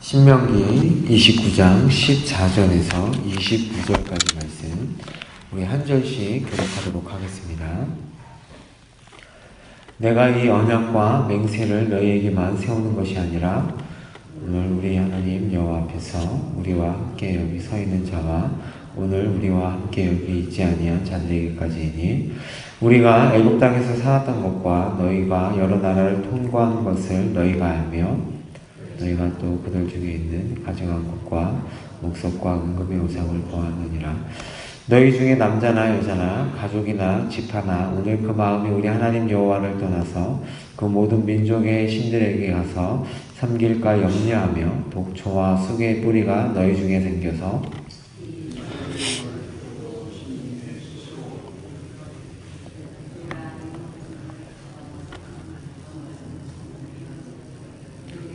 신명기 29장 14절에서 29절까지 말씀 우리 한 절씩 교독하도록 하겠습니다. 내가 이 언약과 맹세를 너희에게만 세우는 것이 아니라 오늘 우리 하나님 여호와 앞에서 우리와 함께 여기 서 있는 자와 오늘 우리와 함께 여기 있지 아니한 자들에게까지이니 우리가 애굽 땅에서 살았던 것과 너희가 여러 나라를 통과한 것을 너희가 알며 너희가 또 그들 중에 있는 가증한 것과 목석과 은금의 우상을 보았느니라. 너희 중에 남자나 여자나 가족이나 집 하나 오늘 그 마음이 우리 하나님 여호와를 떠나서 그 모든 민족의 신들에게 가서 섬길까 염려하며 독초와 쑥의 뿌리가 너희 중에 생겨서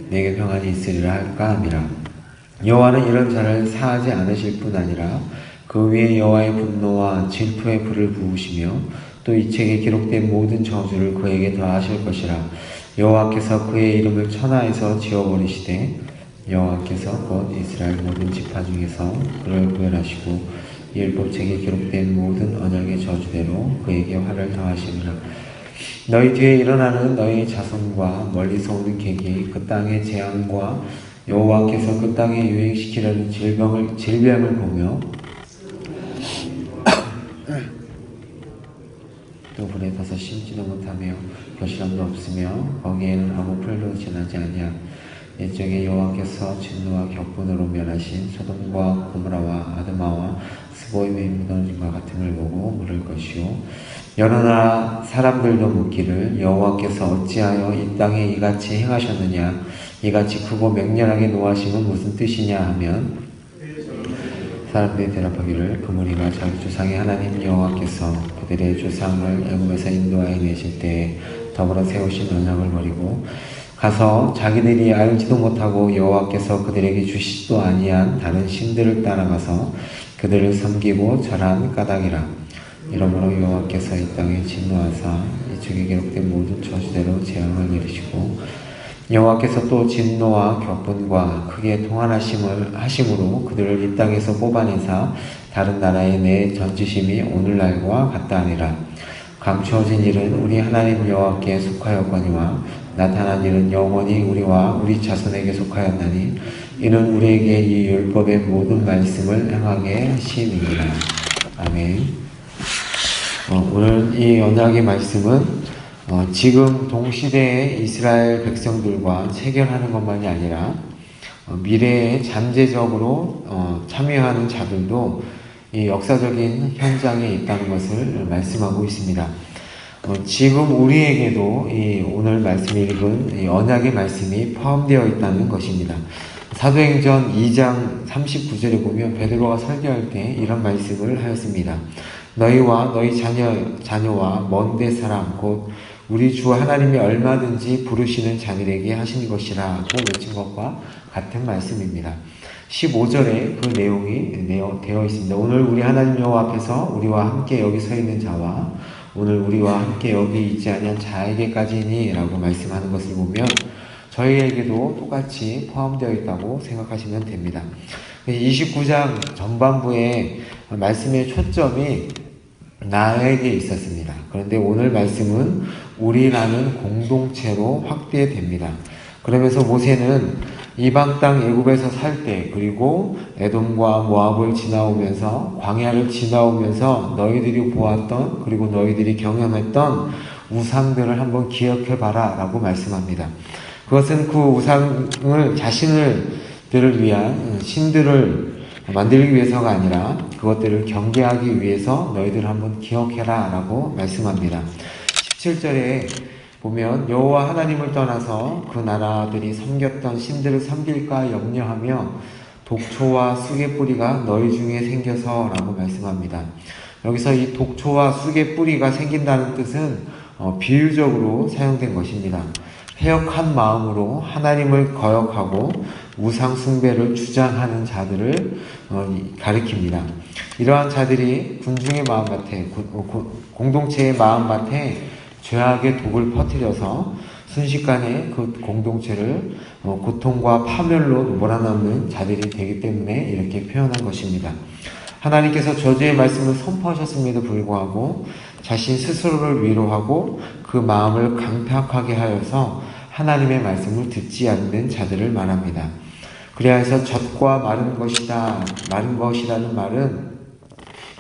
내게 평안이 있으리라 할까 함이라. 여호와는 이런 자를 사하지 않으실 뿐 아니라 그 위에 여호와의 분노와 질투의 불을 부으시며 또 이 책에 기록된 모든 저주를 그에게 더하실 것이라. 여호와께서 그의 이름을 천하에서 지워버리시되 여호와께서 곧 이스라엘 모든 지파 중에서 그를 구별하시고 이 율법책에 기록된 모든 언약의 저주대로 그에게 화를 더하시리라. 너희 뒤에 일어나는 너희 자손과 멀리서 오는 객이 그 땅의 재앙과 여호와께서 그 땅에 유행시키려는 질병을 보며 또 불에 타서 심지도 못하며 겨시람도 없으며 거기에는 아무 풀도 지나지 아니하. 옛적에 여호와께서 진노와 격분으로 멸하신 소돔과 고모라와 아드마와 스보임의 무너짐과 같음을 보고 물을 것이요 여러 나라 사람들도 묻기를 여호와께서 어찌하여 이 땅에 이같이 행하셨느냐 이같이 크고 맹렬하게 노하심은 무슨 뜻이냐 하면 사람들이 대답하기를 그 무리가 자기 조상의 하나님 여호와께서 그들의 조상을 애굽에서 인도하여 내실 때에 더불어 세우신 언약을 버리고 가서 자기들이 알지도 못하고 여호와께서 그들에게 주시지도 아니한 다른 신들을 따라가서 그들을 섬기고 절한 까닭이라. 이러므로 여호와께서 이 땅에 진노하사 이 책에 기록된 모든 저주대로 재앙을 내리시고 여호와께서 또 진노와 격분과 크게 통한하심으로 그들을 이 땅에서 뽑아내사 다른 나라에 내던지심이 오늘날과 같다 하니라. 감추어진 일은 우리 하나님 여호와께 속하였거니와 나타난 일은 영원히 우리와 우리 자손에게 속하였나니 이는 우리에게 이 율법의 모든 말씀을 행하게 하심이니라. 아멘. 오늘 이 언약의 말씀은 지금 동시대의 이스라엘 백성들과 체결하는 것만이 아니라 미래에 잠재적으로 참여하는 자들도 이 역사적인 현장에 있다는 것을 말씀하고 있습니다. 지금 우리에게도 이 오늘 말씀을 읽은 이 언약의 말씀이 포함되어 있다는 것입니다. 사도행전 2장 39절에 보면 베드로가 설교할 때 이런 말씀을 하였습니다. 너희와 너희 자녀와 먼데 사람 곧 우리 주 하나님이 얼마든지 부르시는 자들에게 하신 것이라고 외친 것과 같은 말씀입니다. 15절에 그 내용이 되어 있습니다. 오늘 우리 하나님 여호와 앞에서 우리와 함께 여기 서 있는 자와 오늘 우리와 함께 여기 있지 아니한 자에게까지니 라고 말씀하는 것을 보면 저희에게도 똑같이 포함되어 있다고 생각하시면 됩니다. 29장 전반부에 말씀의 초점이 나에게 있었습니다. 그런데 오늘 말씀은 우리라는 공동체로 확대됩니다. 그러면서 모세는 이방 땅 애굽에서 살 때 그리고 에돔과 모압을 지나오면서 광야를 지나오면서 너희들이 보았던 그리고 너희들이 경험했던 우상들을 한번 기억해봐라 라고 말씀합니다. 그것은 그 우상을 자신들을 위한 신들을 만들기 위해서가 아니라 그것들을 경계하기 위해서 너희들 한번 기억해라 라고 말씀합니다. 17절에 보면 여호와 하나님을 떠나서 그 나라들이 섬겼던 신들을 섬길까 염려하며 독초와 쑥의 뿌리가 너희 중에 생겨서 라고 말씀합니다. 여기서 이 독초와 쑥의 뿌리가 생긴다는 뜻은 비유적으로 사용된 것입니다. 패역한 마음으로 하나님을 거역하고 우상 숭배를 주장하는 자들을 가리킵니다. 이러한 자들이 군중의 마음밭에 공동체의 마음밭에 죄악의 독을 퍼뜨려서 순식간에 그 공동체를 고통과 파멸로 몰아넣는 자들이 되기 때문에 이렇게 표현한 것입니다. 하나님께서 저주의 말씀을 선포하셨음에도 불구하고 자신 스스로를 위로하고 그 마음을 강팍하게 하여서 하나님의 말씀을 듣지 않는 자들을 말합니다. 그래야 해서 젖과 마른 것이다. 마른 것이라는 말은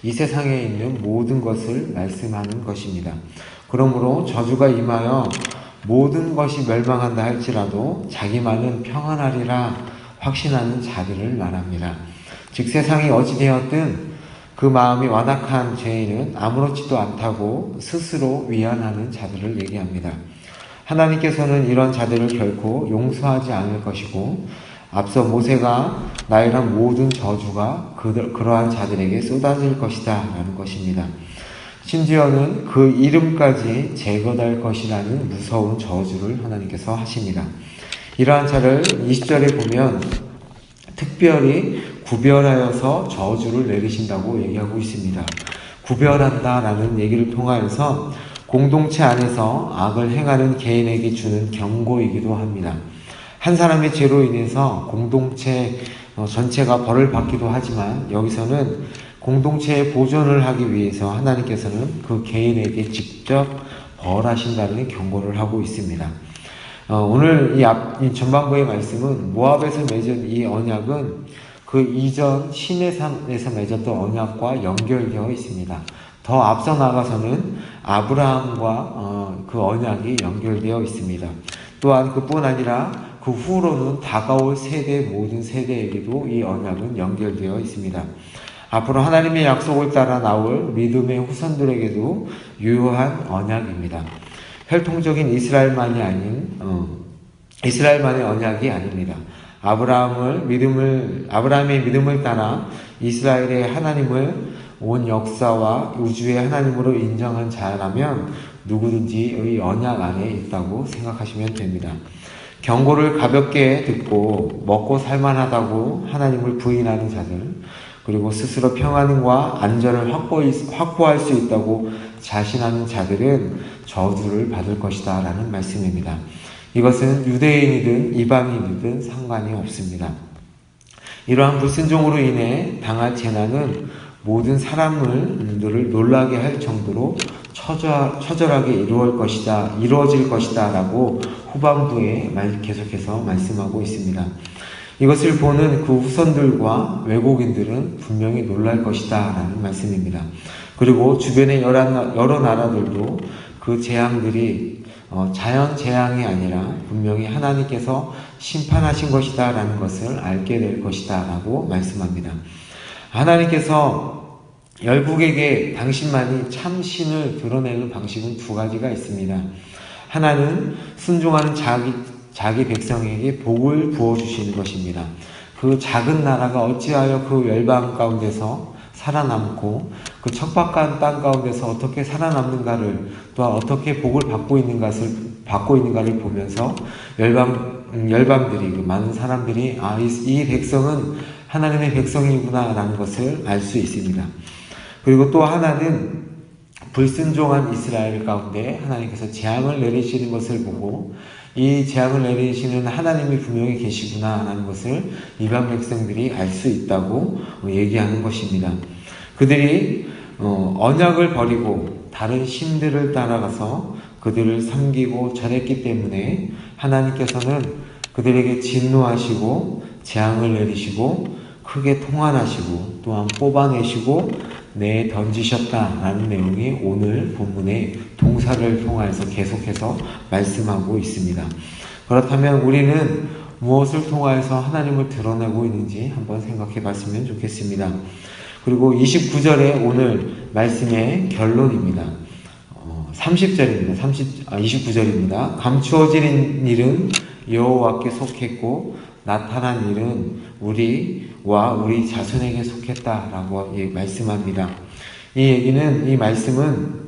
이 세상에 있는 모든 것을 말씀하는 것입니다. 그러므로 저주가 임하여 모든 것이 멸망한다 할지라도 자기만은 평안하리라 확신하는 자들을 말합니다. 즉 세상이 어찌되었든 그 마음이 완악한 죄인은 아무렇지도 않다고 스스로 위안하는 자들을 얘기합니다. 하나님께서는 이런 자들을 결코 용서하지 않을 것이고 앞서 모세가 나열한 모든 저주가 그러한 자들에게 쏟아질 것이다 라는 것입니다. 심지어는 그 이름까지 제거될 것이라는 무서운 저주를 하나님께서 하십니다. 이러한 자를 20절에 보면 특별히 구별하여서 저주를 내리신다고 얘기하고 있습니다. 구별한다라는 얘기를 통하여서 공동체 안에서 악을 행하는 개인에게 주는 경고이기도 합니다. 한 사람의 죄로 인해서 공동체 전체가 벌을 받기도 하지만 여기서는 공동체의 보존을 하기 위해서 하나님께서는 그 개인에게 직접 벌하신다는 경고를 하고 있습니다. 오늘 이 전반부의 말씀은 모압에서 맺은 이 언약은 그 이전 시내산에서 맺었던 언약과 연결되어 있습니다. 더 앞서 나가서는 아브라함과 그 언약이 연결되어 있습니다. 또한 그뿐 아니라 그 후로는 다가올 세대 모든 세대에게도 이 언약은 연결되어 있습니다. 앞으로 하나님의 약속을 따라 나올 믿음의 후손들에게도 유효한 언약입니다. 혈통적인 이스라엘만이 아닌 이스라엘만의 언약이 아닙니다. 아브라함의 믿음을 따라 이스라엘의 하나님을 온 역사와 우주의 하나님으로 인정한 자라면 누구든지 이 언약 안에 있다고 생각하시면 됩니다. 경고를 가볍게 듣고 먹고 살만하다고 하나님을 부인하는 자들, 그리고 스스로 평안과 안전을 확보할 수 있다고 자신하는 자들은 저주를 받을 것이다 라는 말씀입니다. 이것은 유대인이든 이방인이든 상관이 없습니다. 이러한 불순종으로 인해 당할 재난은 모든 사람들을 놀라게 할 정도로 처절하게 이루어질 것이다 라고 후반부에 계속해서 말씀하고 있습니다. 이것을 보는 그 후손들과 외국인들은 분명히 놀랄 것이다 라는 말씀입니다. 그리고 주변의 여러 나라들도 그 재앙들이 자연 재앙이 아니라 분명히 하나님께서 심판하신 것이다 라는 것을 알게 될 것이다 라고 말씀합니다. 하나님께서 열국에게 당신만이 참신을 드러내는 방식은 두 가지가 있습니다. 하나는 순종하는 자기 백성에게 복을 부어주시는 것입니다. 그 작은 나라가 어찌하여 그 열방 가운데서 살아남고 그 척박한 땅 가운데서 어떻게 살아남는가를, 또한 어떻게 복을 받고 있는가를 보면서 열방들이, 그 많은 사람들이 이 백성은 하나님의 백성이구나 라는 것을 알 수 있습니다. 그리고 또 하나는 불순종한 이스라엘 가운데 하나님께서 재앙을 내리시는 것을 보고 이 재앙을 내리시는 하나님이 분명히 계시구나 라는 것을 이방 백성들이 알 수 있다고 얘기하는 것입니다. 그들이 언약을 버리고 다른 신들을 따라가서 그들을 섬기고 절했기 때문에 하나님께서는 그들에게 진노하시고 재앙을 내리시고 크게 통한하시고 또한 뽑아내시고 내던지셨다라는 내용이 오늘 본문의 동사를 통해서 계속해서 말씀하고 있습니다. 그렇다면 우리는 무엇을 통하여서 하나님을 드러내고 있는지 한번 생각해 봤으면 좋겠습니다. 그리고 29절에 오늘 말씀의 결론입니다. 30절입니다. 29절입니다. 감추어진 일은 여호와께 속했고 나타난 일은 우리와 우리 자손에게 속했다라고 말씀합니다. 이 말씀은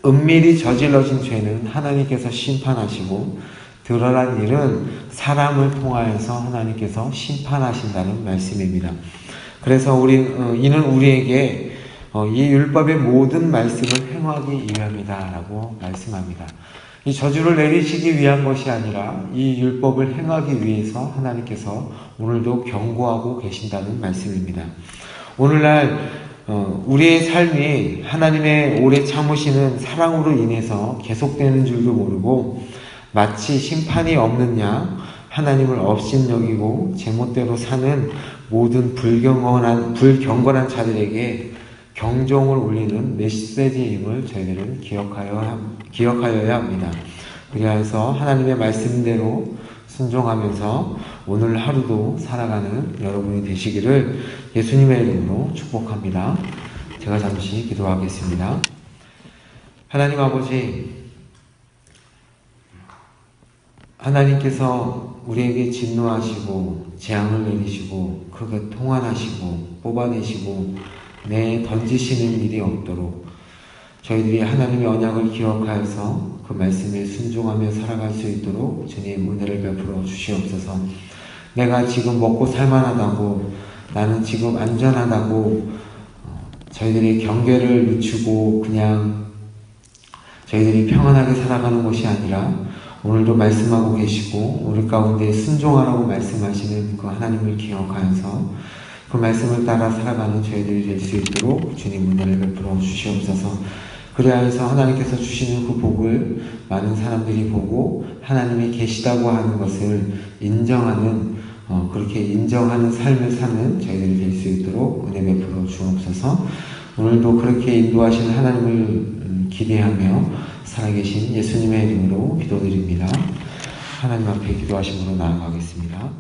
은밀히 저질러진 죄는 하나님께서 심판하시고 드러난 일은 사람을 통하여서 하나님께서 심판하신다는 말씀입니다. 그래서 이는 우리에게 이 율법의 모든 말씀을 행하기 위함이다라고 말씀합니다. 이 저주를 내리시기 위한 것이 아니라 이 율법을 행하기 위해서 하나님께서 오늘도 경고하고 계신다는 말씀입니다. 오늘날 우리의 삶이 하나님의 오래 참으시는 사랑으로 인해서 계속되는 줄도 모르고 마치 심판이 없는 양 하나님을 업신여기고 제멋대로 사는 모든 불경건한 자들에게 경종을 울리는 메시지임을 저희들은 기억하여야 합니다. 그래서 하나님의 말씀대로 순종하면서 오늘 하루도 살아가는 여러분이 되시기를 예수님의 이름으로 축복합니다. 제가 잠시 기도하겠습니다. 하나님 아버지, 하나님께서 우리에게 진노하시고 재앙을 내리시고 크게 통한하시고 뽑아내시고 던지시는 일이 없도록 저희들이 하나님의 언약을 기억하여서 그 말씀에 순종하며 살아갈 수 있도록 주님 은혜를 베풀어 주시옵소서. 내가 지금 먹고 살만하다고, 나는 지금 안전하다고 저희들이 경계를 늦추고 그냥 저희들이 평안하게 살아가는 것이 아니라 오늘도 말씀하고 계시고 우리 가운데 순종하라고 말씀하시는 그 하나님을 기억하여서 그 말씀을 따라 살아가는 저희들이 될 수 있도록 주님 은혜를 베풀어 주시옵소서. 그리하여서 하나님께서 주시는 그 복을 많은 사람들이 보고 하나님이 계시다고 하는 것을 인정하는 그렇게 인정하는 삶을 사는 저희들이 될 수 있도록 은혜 베풀어 주옵소서. 오늘도 그렇게 인도하시는 하나님을 기대하며 살아계신 예수님의 이름으로 기도드립니다. 하나님 앞에 기도하심으로 나아가겠습니다.